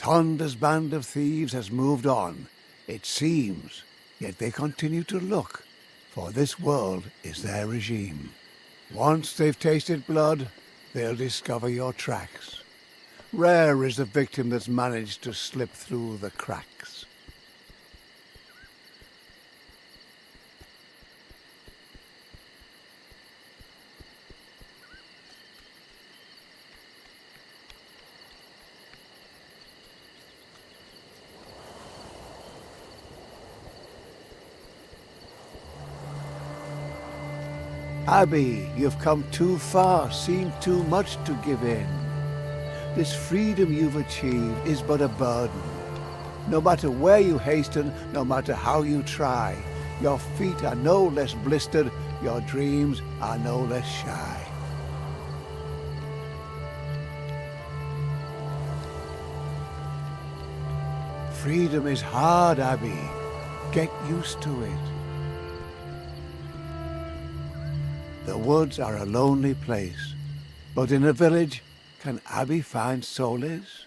Tonda's band of thieves has moved on, it seems, yet they continue to look, for this world is their regime. Once they've tasted blood, they'll discover your tracks. Rare is the victim that's managed to slip through the cracks. Abby, you've come too far, seen too much to give in. This freedom you've achieved is but a burden. No matter where you hasten, no matter how you try, your feet are no less blistered, your dreams are no less shy. Freedom is hard, Abby. Get used to it. The woods are a lonely place, but in a village, can Abby find solace?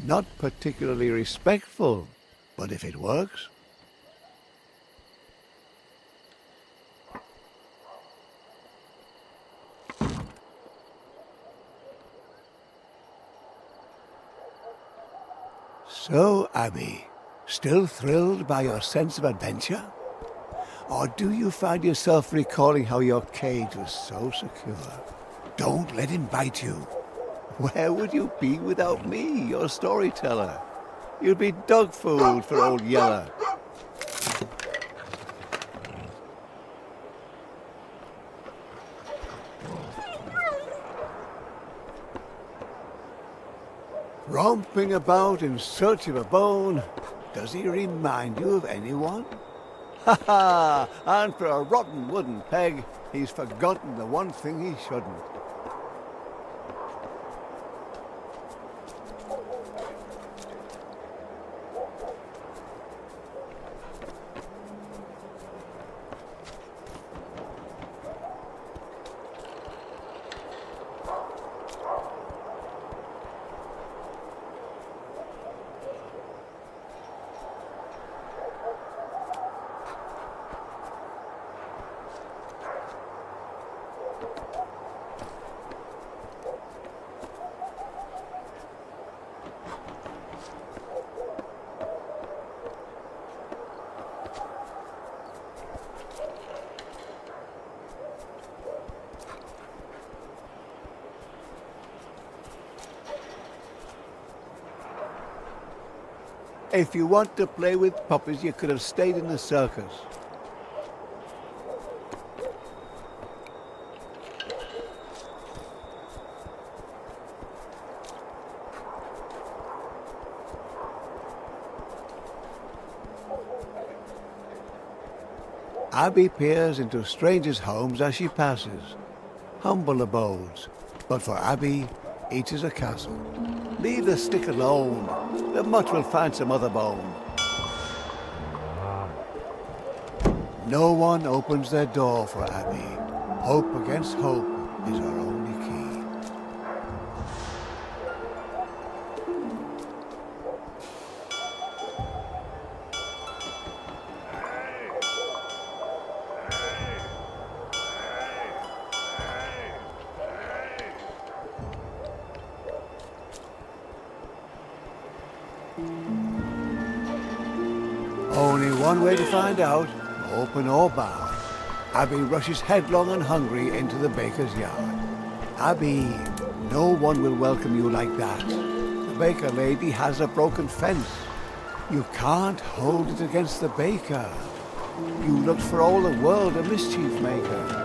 Not particularly respectful, but if it works. So, Abby, still thrilled by your sense of adventure? Or do you find yourself recalling how your cage was so secure? Don't let him bite you. Where would you be without me, your storyteller? You'd be dog food for old Yeller. Romping about in search of a bone, does he remind you of anyone? Ha ha! And for a rotten wooden peg, he's forgotten the one thing he shouldn't. If you want to play with puppies, you could have stayed in the circus. Abby peers into strangers' homes as she passes. Humble abodes, but for Abby, each is a castle. Leave the stick alone. The mutt will find some other bone. No one opens their door for Abby. Hope against hope is her only key. Only one way to find out. open or barred, Abby rushes headlong and hungry into the baker's yard. Abby, no one will welcome you like that. The baker lady has a broken fence. You can't hold it against the baker. You looked for all the world a mischief maker.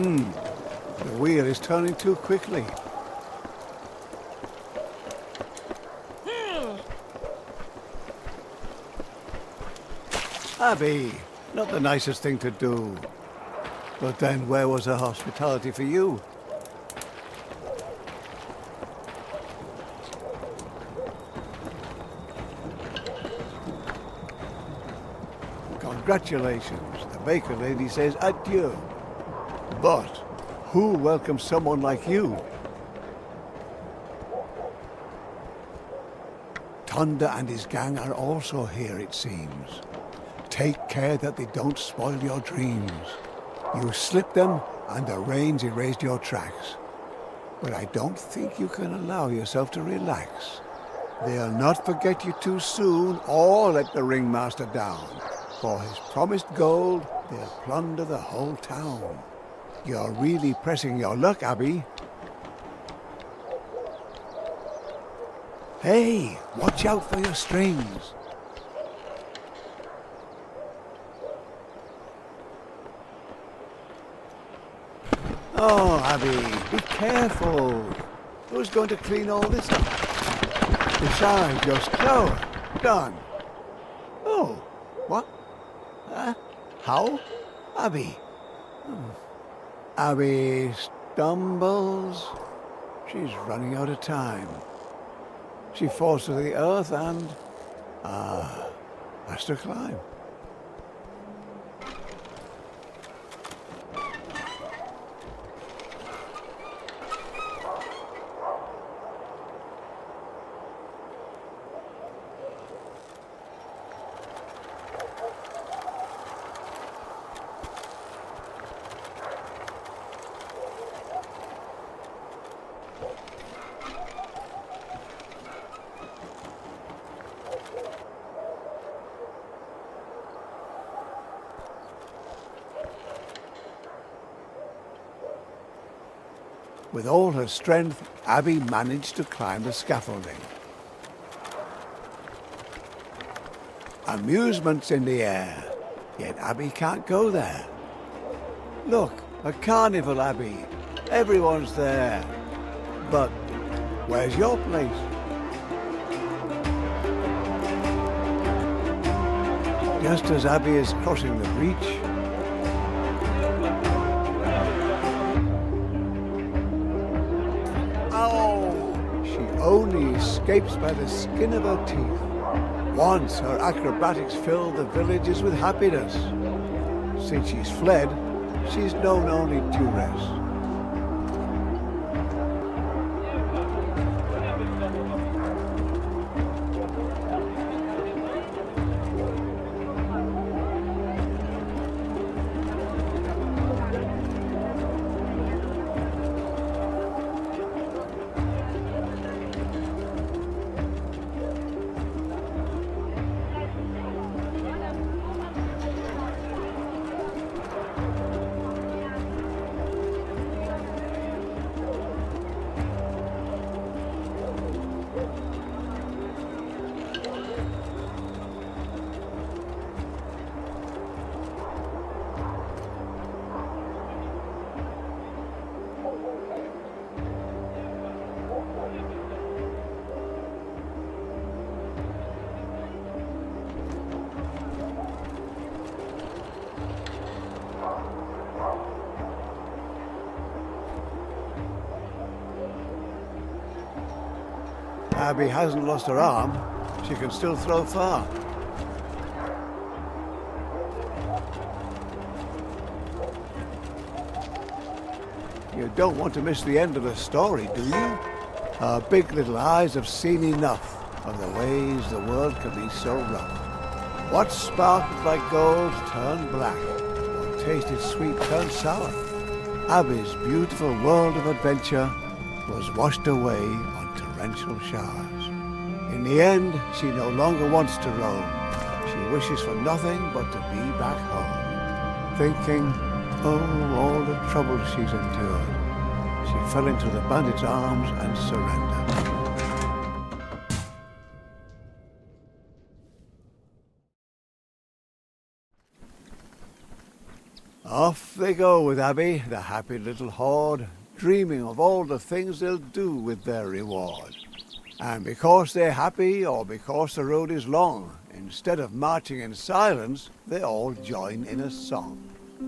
The wheel is turning too quickly. Abby, not the nicest thing to do. But then where was her hospitality for you? Congratulations, the baker lady says adieu. But who welcomes someone like you? Thunder and his gang are also here, it seems. Take care that they don't spoil your dreams. You slipped them, and the rains erased your tracks. But I don't think you can allow yourself to relax. They'll not forget you too soon, or let the ringmaster down. For his promised gold, they'll plunder the whole town. You're really pressing your luck, Abby. Hey, watch out for your strings. Oh, Abby, be careful. Who's going to clean all this up? Besides, your flour. Done. Oh, what? How? Abby. Abby stumbles. She's running out of time. She falls to the earth and, has to climb. With all her strength, Abby managed to climb the scaffolding. Amusement's in the air, yet Abby can't go there. Look, a carnival, Abby. Everyone's there. But where's your place? Just as Abby is crossing the breach, only escapes by the skin of her teeth. Once her acrobatics filled the villages with happiness. Since she's fled, she's known only duress. Abby hasn't lost her arm. She can still throw far. You don't want to miss the end of the story, do you? Our big little eyes have seen enough of the ways the world can be so rough. What sparkled like gold turned black, what tasted sweet turned sour. Abby's beautiful world of adventure was washed away on torrential showers. In the end, she no longer wants to roam. She wishes for nothing but to be back home. Thinking, oh, all the trouble she's endured, she fell into the bandit's arms and surrendered. Off they go with Abby, the happy little horde, dreaming of all the things they'll do with their reward. And because they're happy, or because the road is long, instead of marching in silence, they all join in a song.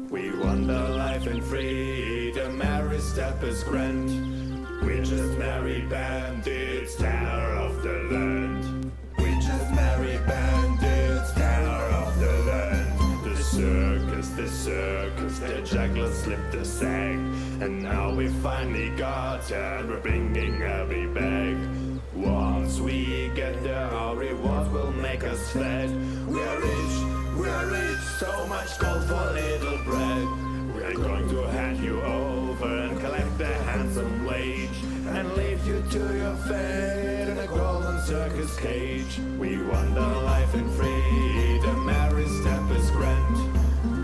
We wander life in freedom, every step is grand. We just merry bandits, terror of the land. We just merry bandits, terror of the land. The circus, the juggler slipped the sack. And now we finally got it, we're bringing Abby back. Once we get there, our rewards will make us fat. We're rich, so much gold for little bread. We're going to hand you over and collect a handsome wage, and leave you to your fate in a golden circus cage. We wander life in freedom, every step is grand.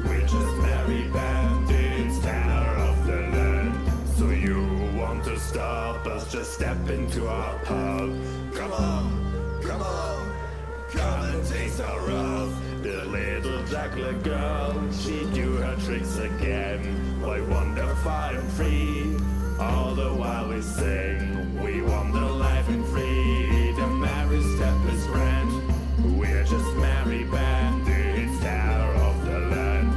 We're just merry bandits, terror of the land. So you want to stop us, just step into our pub. Come on, come and taste our rub. The little juggler girl, she do her tricks again. Why wander far and free, all the while we sing. We wander life in freedom, every step is grand. We're just merry bandits, terror of the land.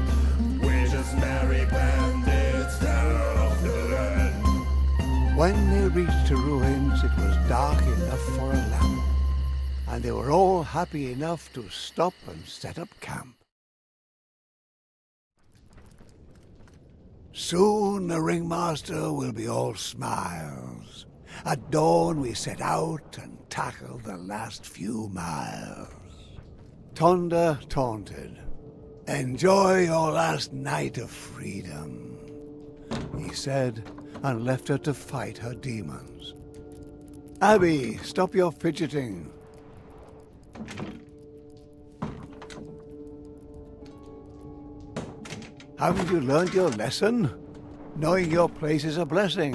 We're just merry bandits, terror of the land. When they reached the ruins, it was dark enough for a lamp, and they were all happy enough to stop and set up camp. Soon the ringmaster will be all smiles. At dawn we set out and tackle the last few miles. Tonda taunted, enjoy your last night of freedom, he said, and left her to fight her demons. Abby, stop your fidgeting. Haven't you learned your lesson? Knowing your place is a blessing.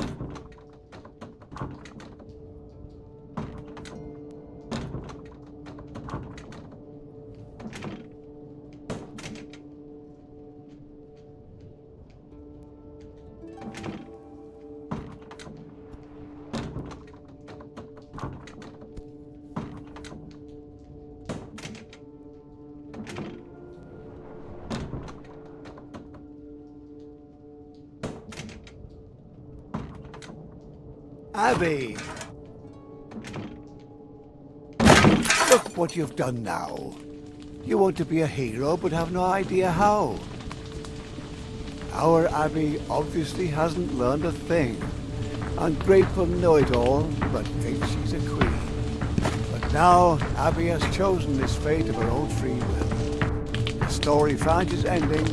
Abby! Look what you've done now. You want to be a hero but have no idea how. Our Abby obviously hasn't learned a thing. Ungrateful know-it-all, but thinks she's a queen. But now Abby has chosen this fate of her own free will. The story finds its ending,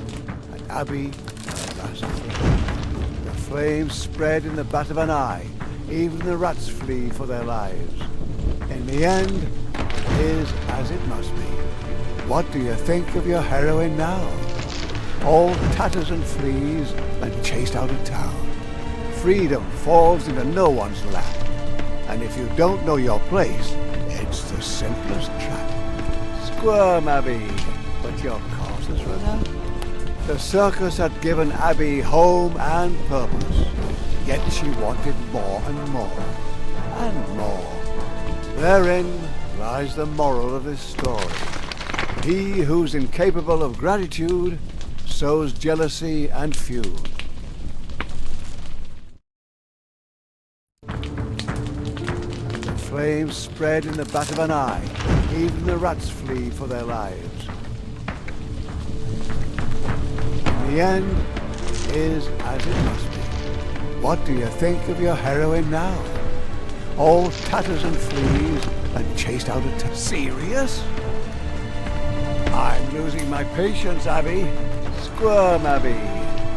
and Abby is at last free. The flames spread in the bat of an eye. Even the rats flee for their lives. In the end, it is as it must be. What do you think of your heroine now? All tatters and fleas and chased out of town. Freedom falls into no one's lap. And if you don't know your place, it's the simplest trap. Squirm, Abby, but your course has run out. The circus had given Abby home and purpose. Yet she wanted more and more, and more. Therein lies the moral of this story. He who's incapable of gratitude sows jealousy and feud. The flames spread in the bat of an eye. Even the rats flee for their lives. In the end, it is as it must be. What do you think of your heroine now? All tatters and fleas and chased out of serious? I'm losing my patience, Abby. Squirm, Abby.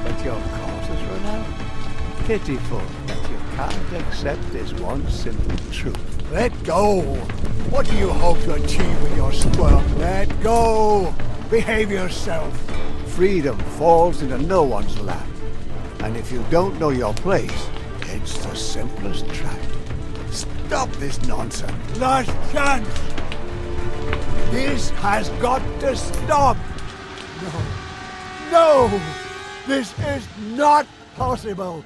But your cause has run out. Pitiful that you can't accept this one simple truth. Let go! What do you hope to achieve with your squirm? Let go! Behave yourself. Freedom falls into no one's lap. And if you don't know your place, it's the simplest trap. Stop this nonsense. Last chance! This has got to stop! No! No! This is not possible!